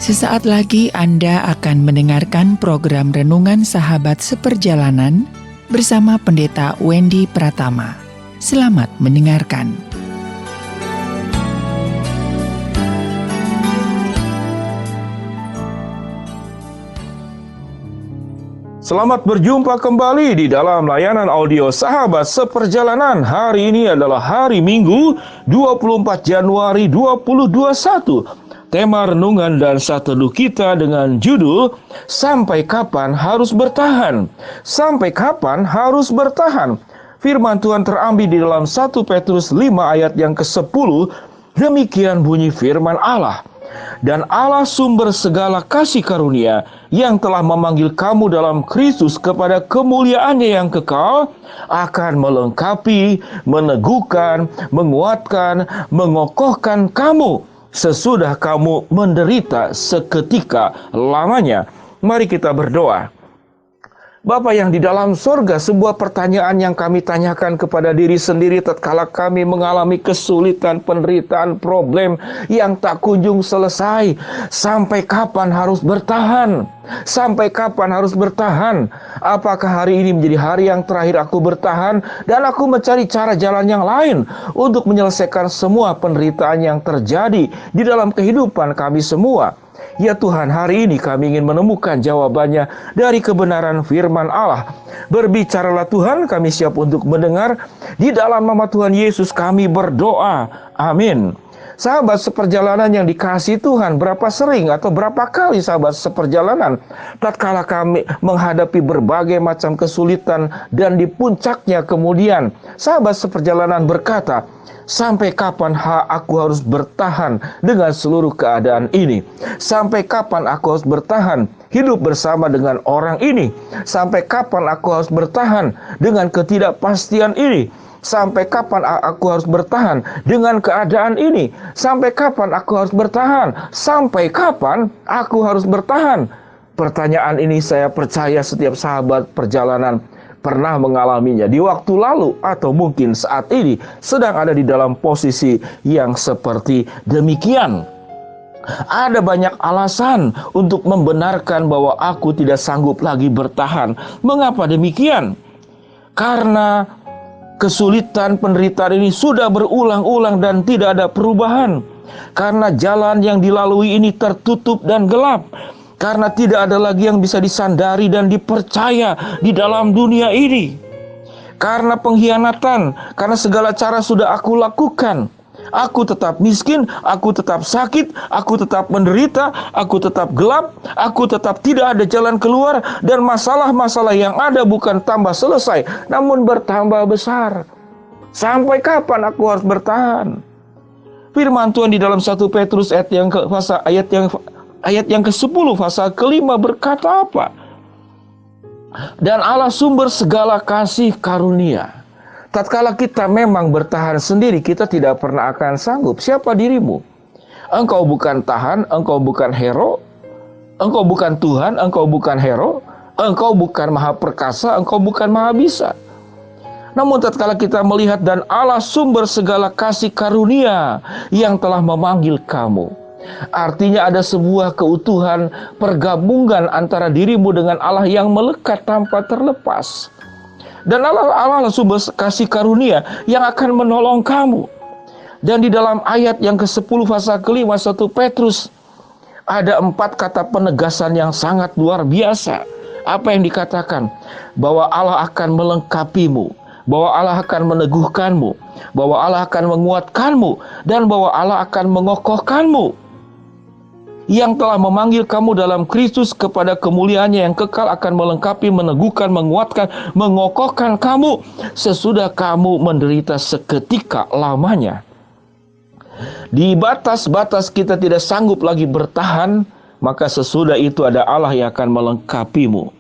Sesaat lagi Anda akan mendengarkan program Renungan Sahabat Seperjalanan bersama Pendeta Wendy Pratama. Selamat mendengarkan. Selamat berjumpa kembali di dalam layanan audio Sahabat Seperjalanan. Hari ini adalah hari Minggu 24 Januari 2021. Tema renungan dan sateduh kita dengan judul Sampai Kapan Harus Bertahan? Sampai Kapan Harus Bertahan? Firman Tuhan terambil di dalam 1 Petrus 5 ayat yang ke-10. Demikian bunyi firman Allah. Dan Allah sumber segala kasih karunia yang telah memanggil kamu dalam Kristus kepada kemuliaannya yang kekal akan melengkapi, meneguhkan, menguatkan, mengokohkan kamu sesudah kamu menderita seketika lamanya. Mari kita berdoa. Bapa yang di dalam surga, sebuah pertanyaan yang kami tanyakan kepada diri sendiri tatkala kami mengalami kesulitan, penderitaan, problem yang tak kunjung selesai. Sampai kapan harus bertahan? Sampai kapan harus bertahan? Apakah hari ini menjadi hari yang terakhir aku bertahan dan aku mencari cara jalan yang lain untuk menyelesaikan semua penderitaan yang terjadi di dalam kehidupan kami semua? Ya Tuhan, hari ini kami ingin menemukan jawabannya dari kebenaran firman Allah. Berbicaralah Tuhan, kami siap untuk mendengar. Di dalam nama Tuhan Yesus kami berdoa. Amin. Sahabat seperjalanan yang dikasihi Tuhan, berapa sering atau berapa kali sahabat seperjalanan tatkala kami menghadapi berbagai macam kesulitan dan di puncaknya kemudian sahabat seperjalanan berkata, sampai kapan aku harus bertahan dengan seluruh keadaan ini? Sampai kapan aku harus bertahan hidup bersama dengan orang ini? Sampai kapan aku harus bertahan dengan ketidakpastian ini? Sampai kapan aku harus bertahan dengan keadaan ini? Sampai kapan aku harus bertahan? Sampai kapan aku harus bertahan? Pertanyaan ini saya percaya setiap sahabat perjalanan pernah mengalaminya di waktu lalu atau mungkin saat ini sedang ada di dalam posisi yang seperti demikian. Ada banyak alasan untuk membenarkan bahwa aku tidak sanggup lagi bertahan. Mengapa demikian? Karena kesulitan, penderitaan ini sudah berulang-ulang dan tidak ada perubahan. Karena jalan yang dilalui ini tertutup dan gelap. Karena tidak ada lagi yang bisa disandari dan dipercaya di dalam dunia ini. Karena pengkhianatan, karena segala cara sudah aku lakukan. Aku tetap miskin, aku tetap sakit, aku tetap menderita, aku tetap gelap, aku tetap tidak ada jalan keluar, dan masalah-masalah yang ada bukan tambah selesai, namun bertambah besar. Sampai kapan aku harus bertahan? Firman Tuhan di dalam 1 Petrus ayat yang ke-10 pasal ke-5 berkata apa? Dan Allah sumber segala kasih karunia. Tatkala kita memang bertahan sendiri, kita tidak pernah akan sanggup. Siapa dirimu? Engkau bukan tahan, engkau bukan hero, engkau bukan Tuhan, engkau bukan hero, engkau bukan maha perkasa, engkau bukan maha bisa. Namun tatkala kita melihat dan Allah sumber segala kasih karunia yang telah memanggil kamu. Artinya ada sebuah keutuhan pergabungan antara dirimu dengan Allah yang melekat tanpa terlepas. Dan Allah sumber kasih karunia yang akan menolong kamu. Dan di dalam ayat yang ke-10 pasal ke-5 1 Petrus ada 4 kata penegasan yang sangat luar biasa. Apa yang dikatakan? Bahwa Allah akan melengkapimu, bahwa Allah akan meneguhkanmu, bahwa Allah akan menguatkanmu, dan bahwa Allah akan mengokohkanmu. Yang telah memanggil kamu dalam Kristus kepada kemuliaannya yang kekal akan melengkapi, meneguhkan, menguatkan, mengokohkan kamu sesudah kamu menderita seketika lamanya. Di batas-batas kita tidak sanggup lagi bertahan, maka sesudah itu ada Allah yang akan melengkapimu.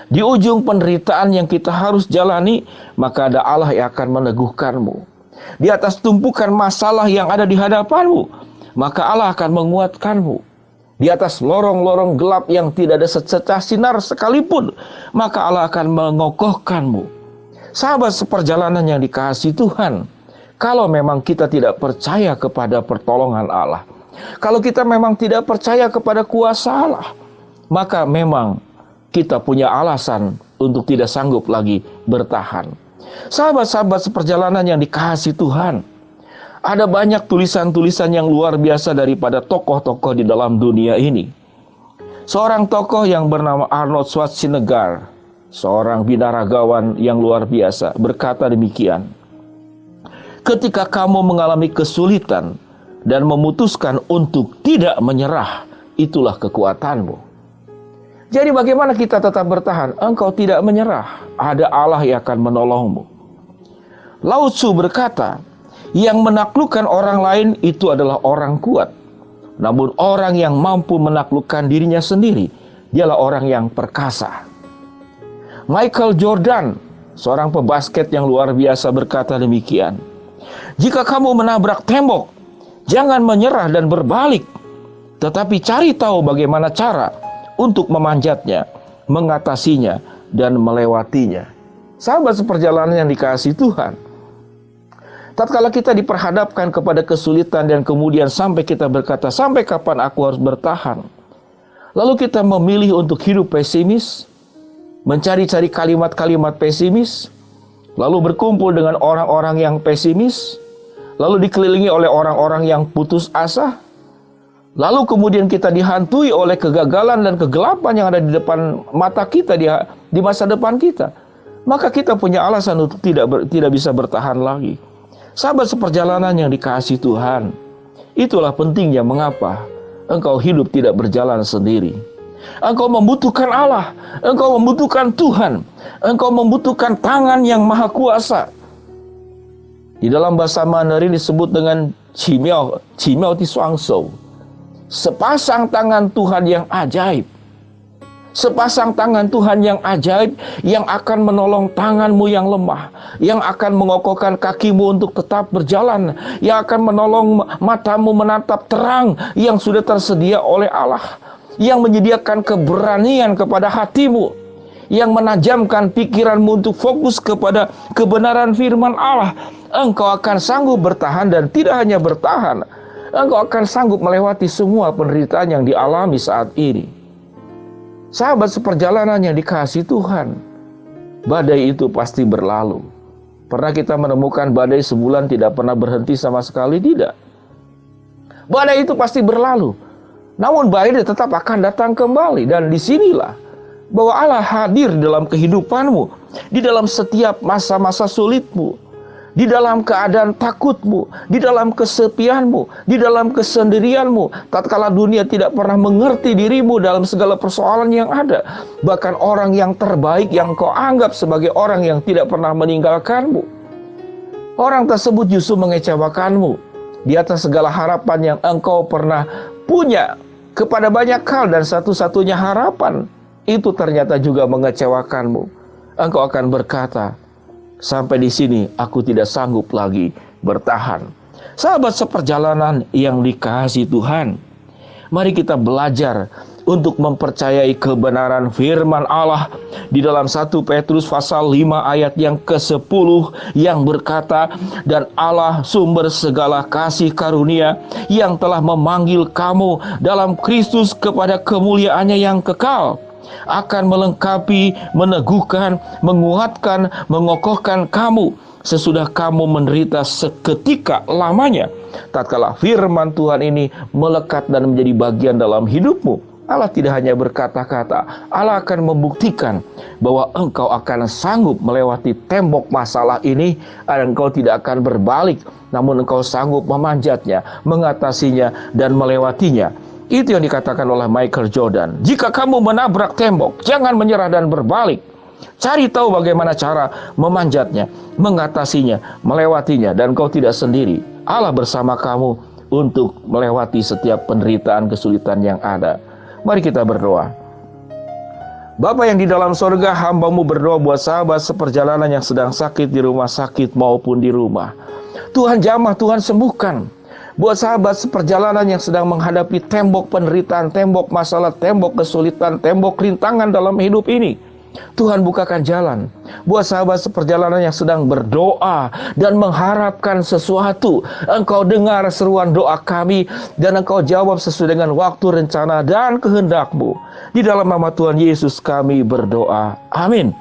Di ujung penderitaan yang kita harus jalani, maka ada Allah yang akan meneguhkanmu. Di atas tumpukan masalah yang ada di hadapanmu, maka Allah akan menguatkanmu. Di atas lorong-lorong gelap yang tidak ada sececah sinar sekalipun, maka Allah akan mengokohkanmu. Sahabat seperjalanan yang dikasihi Tuhan, kalau memang kita tidak percaya kepada pertolongan Allah, Kalau kita memang tidak percaya kepada kuasa Allah, maka memang kita punya alasan untuk tidak sanggup lagi bertahan. Sahabat-sahabat seperjalanan yang dikasihi Tuhan, ada banyak tulisan-tulisan yang luar biasa daripada tokoh-tokoh di dalam dunia ini. Seorang tokoh yang bernama Arnold Schwarzenegger, seorang binaragawan yang luar biasa, berkata demikian: ketika kamu mengalami kesulitan dan memutuskan untuk tidak menyerah, itulah kekuatanmu. Jadi bagaimana kita tetap bertahan? Engkau tidak menyerah, ada Allah yang akan menolongmu. Lao Tzu berkata, yang menaklukkan orang lain itu adalah orang kuat. Namun orang yang mampu menaklukkan dirinya sendiri, dialah orang yang perkasa. Michael Jordan, seorang pebasket yang luar biasa, berkata demikian: jika kamu menabrak tembok, jangan menyerah dan berbalik, tetapi cari tahu bagaimana cara untuk memanjatnya, mengatasinya, dan melewatinya. Sahabat seperjalanan yang dikasihi Tuhan, tatkala kita diperhadapkan kepada kesulitan dan kemudian sampai kita berkata, sampai kapan aku harus bertahan? Lalu kita memilih untuk hidup pesimis, mencari-cari kalimat-kalimat pesimis, lalu berkumpul dengan orang-orang yang pesimis, lalu dikelilingi oleh orang-orang yang putus asa, lalu kemudian kita dihantui oleh kegagalan dan kegelapan yang ada di depan mata kita, di masa depan kita, maka kita punya alasan untuk tidak bisa bertahan lagi. Sahabat seperjalanan yang dikasihi Tuhan, itulah pentingnya mengapa engkau hidup tidak berjalan sendiri. Engkau membutuhkan Allah, engkau membutuhkan Tuhan, engkau membutuhkan tangan yang maha kuasa. Di dalam bahasa Mandarin disebut dengan Qimiao Ti Suang Shou, sepasang tangan Tuhan yang ajaib. Sepasang tangan Tuhan yang ajaib yang akan menolong tanganmu yang lemah, yang akan mengokohkan kakimu untuk tetap berjalan, yang akan menolong matamu menatap terang yang sudah tersedia oleh Allah, yang menyediakan keberanian kepada hatimu, yang menajamkan pikiranmu untuk fokus kepada kebenaran firman Allah. Engkau akan sanggup bertahan, dan tidak hanya bertahan, engkau akan sanggup melewati semua penderitaan yang dialami saat ini. Sahabat seperjalanan yang dikasihi Tuhan, badai itu pasti berlalu. Pernah kita menemukan badai sebulan tidak pernah berhenti sama sekali? Tidak. Badai itu pasti berlalu, namun badai tetap akan datang kembali. Dan disinilah bahwa Allah hadir dalam kehidupanmu, di dalam setiap masa-masa sulitmu, di dalam keadaan takutmu, di dalam kesepianmu, di dalam kesendirianmu, tatkala dunia tidak pernah mengerti dirimu dalam segala persoalan yang ada. Bahkan orang yang terbaik yang kau anggap sebagai orang yang tidak pernah meninggalkanmu, orang tersebut justru mengecewakanmu di atas segala harapan yang engkau pernah punya kepada banyak hal, dan satu-satunya harapan itu ternyata juga mengecewakanmu. Engkau akan berkata, sampai di sini aku tidak sanggup lagi bertahan. Sahabat seperjalanan yang dikasihi Tuhan, mari kita belajar untuk mempercayai kebenaran firman Allah di dalam 1 Petrus pasal 5 ayat yang ke-10 yang berkata, dan Allah sumber segala kasih karunia yang telah memanggil kamu dalam Kristus kepada kemuliaannya yang kekal, akan melengkapi, meneguhkan, menguatkan, mengokohkan kamu sesudah kamu menderita seketika lamanya. Tatkala firman Tuhan ini melekat dan menjadi bagian dalam hidupmu, Allah tidak hanya berkata-kata, Allah akan membuktikan bahwa engkau akan sanggup melewati tembok masalah ini, dan engkau tidak akan berbalik, namun engkau sanggup memanjatnya, mengatasinya, dan melewatinya. Itu yang dikatakan oleh Michael Jordan. Jika kamu menabrak tembok, jangan menyerah dan berbalik. Cari tahu bagaimana cara memanjatnya, mengatasinya, melewatinya, dan kau tidak sendiri. Allah bersama kamu untuk melewati setiap penderitaan, kesulitan yang ada. Mari kita berdoa. Bapa yang di dalam sorga, hamba-Mu berdoa buat sahabat seperjalanan yang sedang sakit di rumah sakit maupun di rumah. Tuhan jamah, Tuhan sembuhkan. Buat sahabat seperjalanan yang sedang menghadapi tembok penderitaan, tembok masalah, tembok kesulitan, tembok rintangan dalam hidup ini, Tuhan bukakan jalan buat sahabat seperjalanan yang sedang berdoa dan mengharapkan sesuatu. Engkau dengar seruan doa kami dan Engkau jawab sesuai dengan waktu, rencana, dan kehendak-Mu. Di dalam nama Tuhan Yesus kami berdoa. Amin.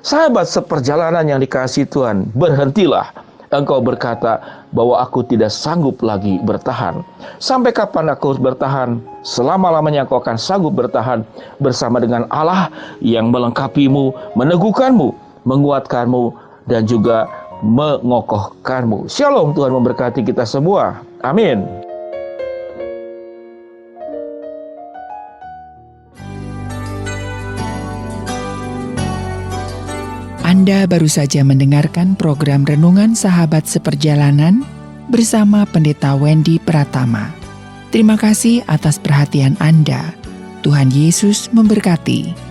Sahabat seperjalanan yang dikasihi Tuhan, berhentilah. Engkau berkata bahwa aku tidak sanggup lagi bertahan. Sampai kapan aku harus bertahan? Selama-lamanya engkau akan sanggup bertahan bersama dengan Allah yang melengkapimu, meneguhkanmu, menguatkanmu, dan juga mengokohkanmu. Shalom, Tuhan memberkati kita semua. Amin. Anda baru saja mendengarkan program Renungan Sahabat Seperjalanan bersama Pendeta Wendy Pratama. Terima kasih atas perhatian Anda. Tuhan Yesus memberkati.